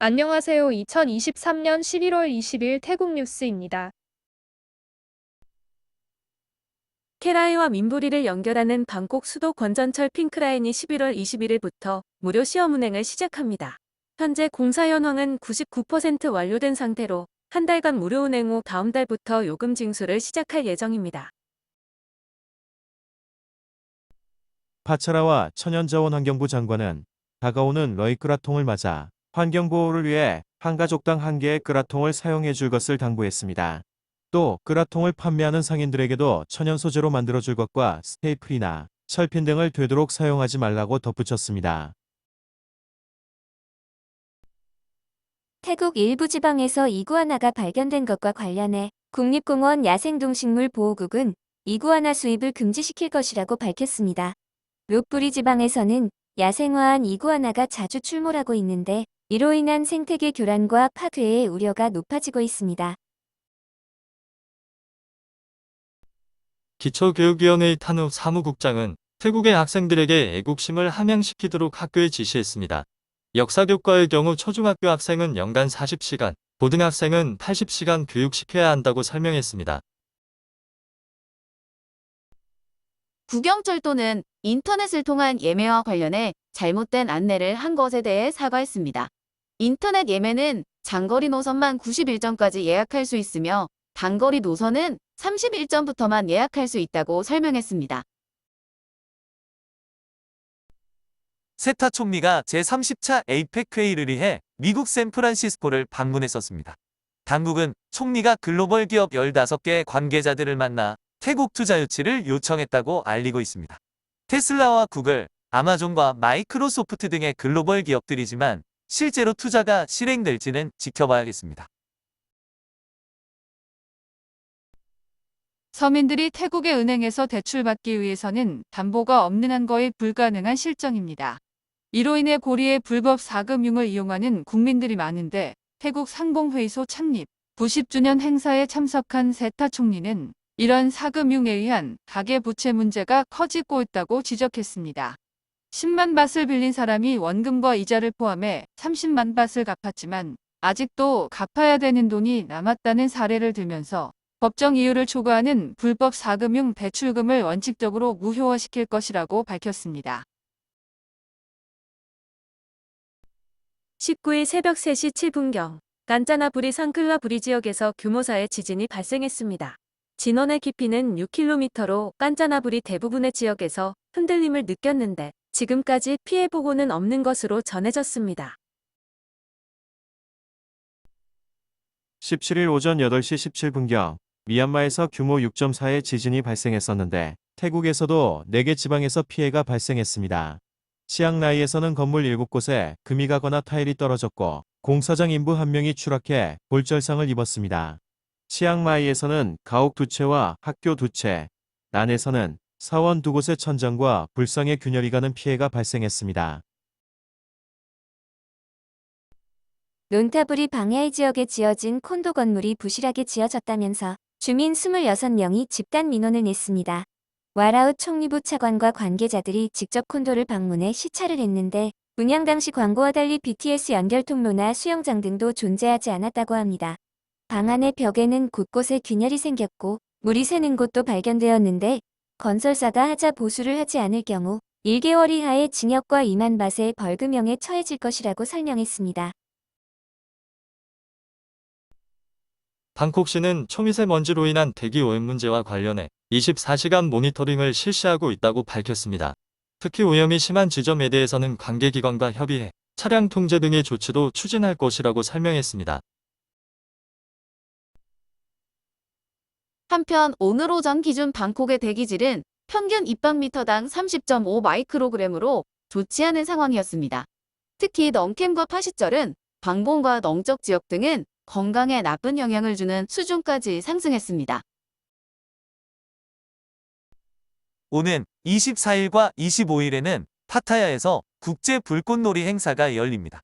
안녕하세요. 2023년 11월 20일 태국 뉴스입니다. 케라이와 민부리를 연결하는 방콕 수도 건전철 핑크라인이 11월 21일부터 무료 시험 운행을 시작합니다. 현재 공사 현황은 99% 완료된 상태로 한 달간 무료 운행 후 다음 달부터 요금 징수를 시작할 예정입니다. 파차라와 천연자원환경부 장관은 다가오는 러이끄라통을 맞아 환경보호를 위해 한 가족당 한 개의 끄라통을 사용해 줄 것을 당부했습니다. 또 끄라통을 판매하는 상인들에게도 천연 소재로 만들어 줄 것과 스테이플이나 철핀 등을 되도록 사용하지 말라고 덧붙였습니다. 태국 일부 지방에서 이구아나가 발견된 것과 관련해 국립공원 야생동식물보호국은 이구아나 수입을 금지시킬 것이라고 밝혔습니다. 롯부리 지방에서는 야생화한 이구아나가 자주 출몰하고 있는데 이로 인한 생태계 교란과 파괴의 우려가 높아지고 있습니다. 기초교육위원회의 탄우 사무국장은 태국의 학생들에게 애국심을 함양시키도록 학교에 지시했습니다. 역사교과의 경우 초중학교 학생은 연간 40시간, 고등학생은 80시간 교육시켜야 한다고 설명했습니다. 국영철도는 인터넷을 통한 예매와 관련해 잘못된 안내를 한 것에 대해 사과했습니다. 인터넷 예매는 장거리 노선만 90일전까지 예약할 수 있으며 단거리 노선은 30일전부터만 예약할 수 있다고 설명했습니다. 세타 총리가 제30차 에이펙 회의를 위해 미국 샌프란시스코를 방문했었습니다. 당국은 총리가 글로벌 기업 15개 관계자들을 만나 태국 투자 유치를 요청했다고 알리고 있습니다. 테슬라와 구글, 아마존과 마이크로소프트 등의 글로벌 기업들이지만 실제로 투자가 실행될지는 지켜봐야겠습니다. 서민들이 태국의 은행에서 대출받기 위해서는 담보가 없는 한 거의 불가능한 실정입니다. 이로 인해 고리의 불법 사금융을 이용하는 국민들이 많은데 태국 상봉회의소 창립 90주년 행사에 참석한 세타 총리는 이런 사금융에 의한 가계부채 문제가 커지고 있다고 지적했습니다. 10만 바트를 빌린 사람이 원금과 이자를 포함해 30만 바트를 갚았지만 아직도 갚아야 되는 돈이 남았다는 사례를 들면서 법정 이유를 초과하는 불법 사금융 대출금을 원칙적으로 무효화시킬 것이라고 밝혔습니다. 19일 새벽 3시 7분경 깐짜나부리 상클라부리 지역에서 규모 4의 지진이 발생했습니다. 진원의 깊이는 6km로 깐짜나부리 대부분의 지역에서 흔들림을 느꼈는데 지금까지 피해 보고는 없는 것으로 전해졌습니다. 17일 오전 8시 17분경 미얀마에서 규모 6.4의 지진이 발생했었는데 태국에서도 4개 지방에서 피해가 발생했습니다. 치앙라이에서는 건물 7곳에 금이 가거나 타일이 떨어졌고 공사장 인부 1명이 추락해 골절상을 입었습니다. 치앙마이에서는 가옥 2채와 학교 2채, 난에서는 사원 2곳의 천장과 불상의 균열이 가는 피해가 발생했습니다. 론타부리 방야이 지역에 지어진 콘도 건물이 부실하게 지어졌다면서 주민 26명이 집단 민원을 냈습니다. 와라웃 총리부 차관과 관계자들이 직접 콘도를 방문해 시찰을 했는데 분양 당시 광고와 달리 BTS 연결 통로나 수영장 등도 존재하지 않았다고 합니다. 방 안의 벽에는 곳곳에 균열이 생겼고 물이 새는 곳도 발견되었는데 건설사가 하자 보수를 하지 않을 경우 1개월 이하의 징역과 2만 바트의 벌금형에 처해질 것이라고 설명했습니다. 방콕시는 초미세먼지로 인한 대기 오염 문제와 관련해 24시간 모니터링을 실시하고 있다고 밝혔습니다. 특히 오염이 심한 지점에 대해서는 관계기관과 협의해 차량 통제 등의 조치도 추진할 것이라고 설명했습니다. 한편 오늘 오전 기준 방콕의 대기질은 평균 입방미터당 30.5 마이크로그램으로 좋지 않은 상황이었습니다. 특히 넝캠과 파시절은 방봉과 넝적 지역 등은 건강에 나쁜 영향을 주는 수준까지 상승했습니다. 오는 24일과 25일에는 파타야에서 국제 불꽃놀이 행사가 열립니다.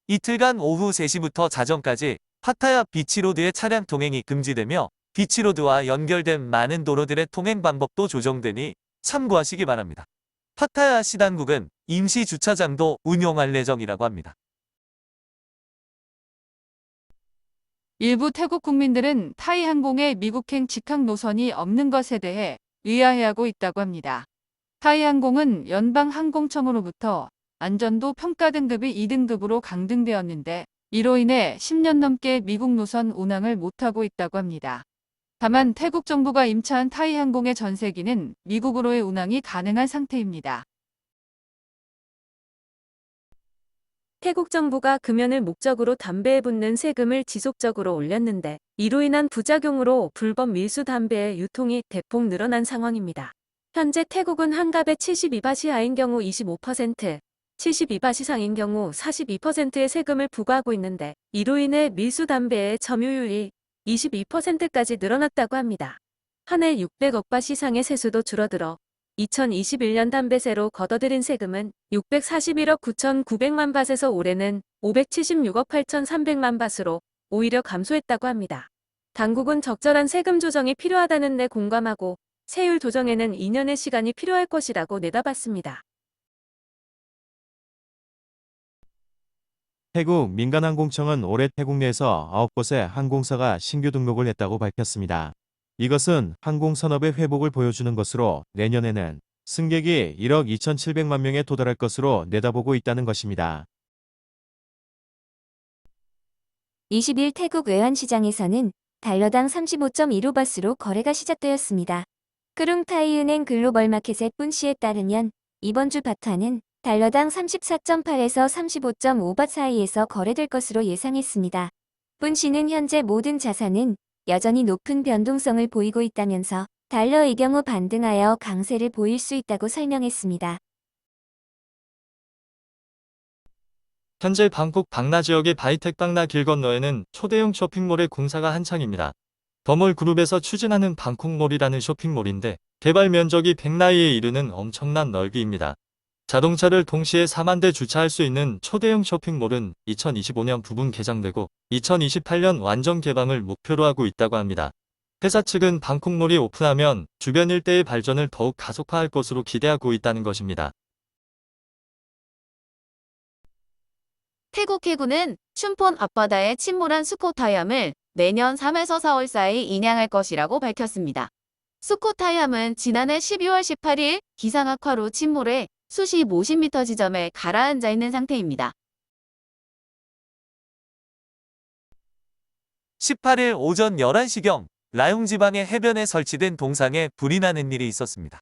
이틀간 오후 3시부터 자정까지 파타야 비치로드의 차량 통행이 금지되며 비치로드와 연결된 많은 도로들의 통행 방법도 조정되니 참고하시기 바랍니다. 파타야 시당국은 임시 주차장도 운영할 예정이라고 합니다. 일부 태국 국민들은 타이 항공의 미국행 직항 노선이 없는 것에 대해 의아해하고 있다고 합니다. 타이 항공은 연방 항공청으로부터 안전도 평가 등급이 2등급으로 강등되었는데 이로 인해 10년 넘게 미국 노선 운항을 못하고 있다고 합니다. 다만 태국 정부가 임차한 타이 항공의 전세기는 미국으로의 운항이 가능한 상태입니다. 태국 정부가 금연을 목적으로 담배에 붓는 세금을 지속적으로 올렸는데 이로 인한 부작용으로 불법 밀수 담배의 유통이 대폭 늘어난 상황입니다. 현재 태국은 한갑에 72밭 이하인 경우 25%, 72밭 이상인 경우 42%의 세금을 부과하고 있는데 이로 인해 밀수 담배의 점유율이 22%까지 늘어났다고 합니다. 한 해 600억 밭 이상의 세수도 줄어들어 2021년 담배세로 걷어들인 세금은 641억 9,900만 밭에서 올해는 576억 8,300만 밭으로 오히려 감소했다고 합니다. 당국은 적절한 세금 조정이 필요하다는 데 공감하고 세율 조정에는 2년의 시간이 필요할 것이라고 내다봤습니다. 태국 민간항공청은 올해 태국 내에서 9곳의 항공사가 신규 등록을 했다고 밝혔습니다. 이것은 항공산업의 회복을 보여주는 것으로 내년에는 승객이 1억 2,700만 명에 도달할 것으로 내다보고 있다는 것입니다. 20일 태국 외환시장에서는 달러당 35.15바스로 거래가 시작되었습니다. 크룽타이은행 글로벌마켓의 푼시에 따르면 이번 주 바트는 달러당 34.8에서 35.5바 사이에서 거래될 것으로 예상했습니다. 푼시는 현재 모든 자산은 여전히 높은 변동성을 보이고 있다면서 달러의 경우 반등하여 강세를 보일 수 있다고 설명했습니다. 현재 방콕 방나 지역의 바이텍 방나 길 건너에는 초대형 쇼핑몰의 공사가 한창입니다. 더몰 그룹에서 추진하는 방콕몰이라는 쇼핑몰인데 개발 면적이 100나이에 이르는 엄청난 넓이입니다. 자동차를 동시에 4만 대 주차할 수 있는 초대형 쇼핑몰은 2025년 부분 개장되고 2028년 완전 개방을 목표로 하고 있다고 합니다. 회사 측은 방콕몰이 오픈하면 주변 일대의 발전을 더욱 가속화할 것으로 기대하고 있다는 것입니다. 태국 해군은 춘폰 앞바다에 침몰한 수코타이함을 내년 3에서 4월 사이 인양할 것이라고 밝혔습니다. 수코타이함은 지난해 12월 18일 기상 악화로 침몰해 수심 50m 지점에 가라앉아 있는 상태입니다. 18일 오전 11시경 라용 지방의 해변에 설치된 동상에 불이 나는 일이 있었습니다.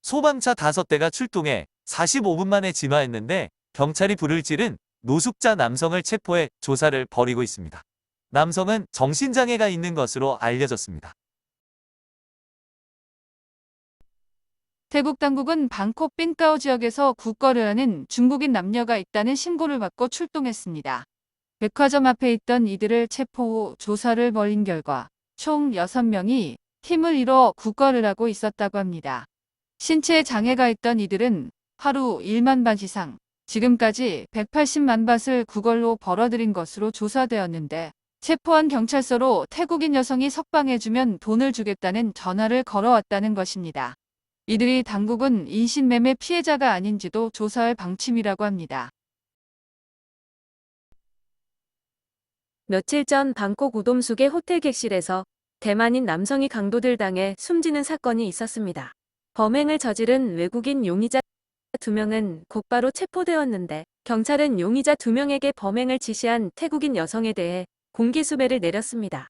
소방차 5대가 출동해 45분 만에 진화했는데 경찰이 불을 지른 노숙자 남성을 체포해 조사를 벌이고 있습니다. 남성은 정신장애가 있는 것으로 알려졌습니다. 태국 당국은 방콕 빈까오 지역에서 국거를 하는 중국인 남녀가 있다는 신고를 받고 출동했습니다. 백화점 앞에 있던 이들을 체포 후 조사를 벌인 결과 총 6명이 팀을 이뤄 국거를 하고 있었다고 합니다. 신체에 장애가 있던 이들은 하루 1만 밭 이상, 지금까지 180만 밭을 구걸로 벌어들인 것으로 조사되었는데 체포한 경찰서로 태국인 여성이 석방해주면 돈을 주겠다는 전화를 걸어왔다는 것입니다. 이들이 당국은 인신매매 피해자가 아닌지도 조사할 방침이라고 합니다. 며칠 전 방콕 우돔숙의 호텔 객실에서 대만인 남성이 강도들 당해 숨지는 사건이 있었습니다. 범행을 저지른 외국인 용의자 2명은 곧바로 체포되었는데 경찰은 용의자 2명에게 범행을 지시한 태국인 여성에 대해 공기수배를 내렸습니다.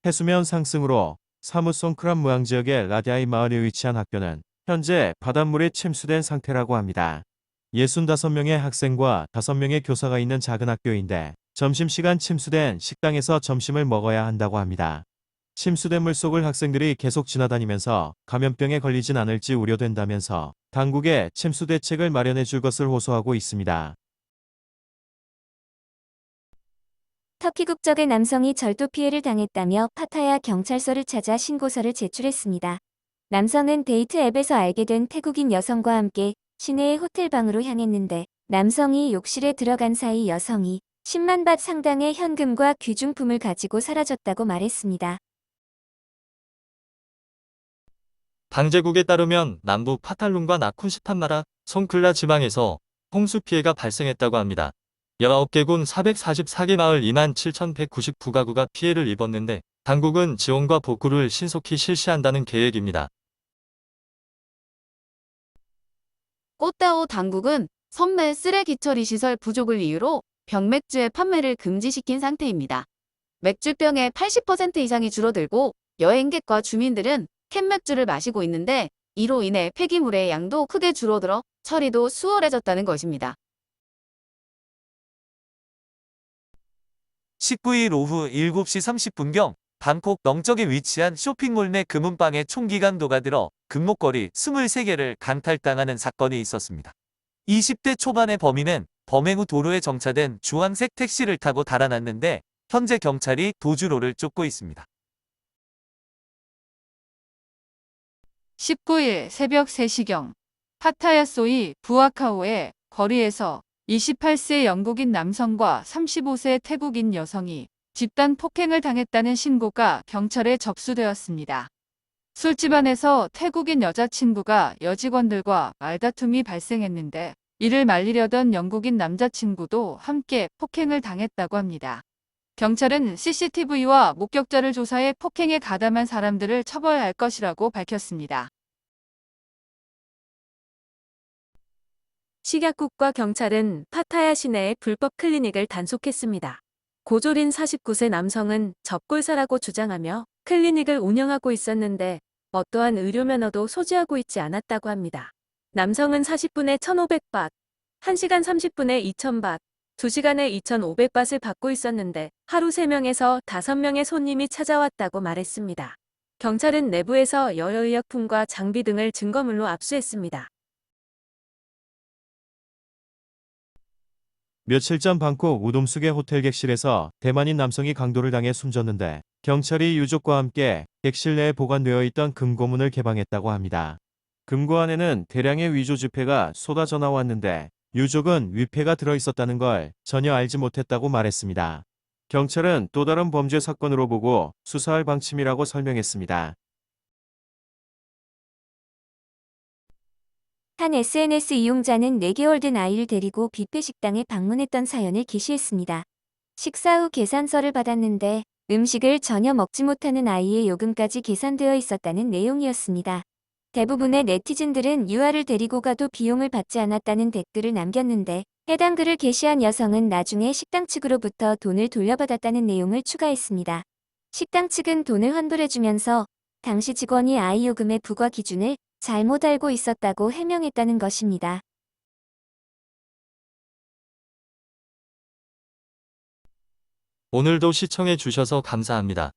해수면 상승으로 사무송크람 무항 지역의 라디아이 마을에 위치한 학교는 현재 바닷물에 침수된 상태라고 합니다. 65명의 학생과 5명의 교사가 있는 작은 학교인데 점심시간 침수된 식당에서 점심을 먹어야 한다고 합니다. 침수된 물속을 학생들이 계속 지나다니면서 감염병에 걸리진 않을지 우려된다면서 당국에 침수 대책을 마련해 줄 것을 호소하고 있습니다. 터키 국적의 남성이 절도 피해를 당했다며 파타야 경찰서를 찾아 신고서를 제출했습니다. 남성은 데이트 앱에서 알게 된 태국인 여성과 함께 시내의 호텔 방으로 향했는데 남성이 욕실에 들어간 사이 여성이 10만 밭 상당의 현금과 귀중품을 가지고 사라졌다고 말했습니다. 방제국에 따르면 남부 파탈룬과 나쿤시판나라, 송클라 지방에서 홍수 피해가 발생했다고 합니다. 19개군 444개 마을 27,199가구가 피해를 입었는데 당국은 지원과 복구를 신속히 실시한다는 계획입니다. 꽃다오 당국은 선매 쓰레기 처리 시설 부족을 이유로 병맥주의 판매를 금지시킨 상태입니다. 맥주병의 80% 이상이 줄어들고 여행객과 주민들은 캔맥주를 마시고 있는데 이로 인해 폐기물의 양도 크게 줄어들어 처리도 수월해졌다는 것입니다. 19일 오후 7시 30분경 방콕 넝적에 위치한 쇼핑몰 내 금은방에 총기 강도가 들어 금목걸이 23개를 강탈당하는 사건이 있었습니다. 20대 초반의 범인은 범행 후 도로에 정차된 주황색 택시를 타고 달아났는데 현재 경찰이 도주로를 쫓고 있습니다. 19일 새벽 3시경 파타야 소이 부아카오의 거리에서 28세 영국인 남성과 35세 태국인 여성이 집단 폭행을 당했다는 신고가 경찰에 접수되었습니다. 술집 안에서 태국인 여자친구가 여직원들과 말다툼이 발생했는데 이를 말리려던 영국인 남자친구도 함께 폭행을 당했다고 합니다. 경찰은 CCTV와 목격자를 조사해 폭행에 가담한 사람들을 처벌할 것이라고 밝혔습니다. 식약국과 경찰은 파타야 시내의 불법 클리닉을 단속했습니다. 고졸인 49세 남성은 접골사라고 주장하며 클리닉을 운영하고 있었는데 어떠한 의료 면허도 소지하고 있지 않았다고 합니다. 남성은 40분에 1,500밭, 1시간 30분에 2,000밭, 2시간에 2,500밭을 받고 있었는데 하루 3명에서 5명의 손님이 찾아왔다고 말했습니다. 경찰은 내부에서 여러 의약품과 장비 등을 증거물로 압수했습니다. 며칠 전 방콕 우돔숙의 호텔 객실에서 대만인 남성이 강도를 당해 숨졌는데 경찰이 유족과 함께 객실 내에 보관되어 있던 금고문을 개방했다고 합니다. 금고 안에는 대량의 위조 지폐가 쏟아져 나왔는데 유족은 위패가 들어있었다는 걸 전혀 알지 못했다고 말했습니다. 경찰은 또 다른 범죄 사건으로 보고 수사할 방침이라고 설명했습니다. 한 SNS 이용자는 4개월 된 아이를 데리고 뷔페 식당에 방문했던 사연을 게시했습니다. 식사 후 계산서를 받았는데 음식을 전혀 먹지 못하는 아이의 요금까지 계산되어 있었다는 내용이었습니다. 대부분의 네티즌들은 유아를 데리고 가도 비용을 받지 않았다는 댓글을 남겼는데 해당 글을 게시한 여성은 나중에 식당 측으로부터 돈을 돌려받았다는 내용을 추가했습니다. 식당 측은 돈을 환불해주면서 당시 직원이 아이 요금의 부과 기준을 잘못 알고 있었다고 해명했다는 것입니다. 오늘도 시청해 주셔서 감사합니다.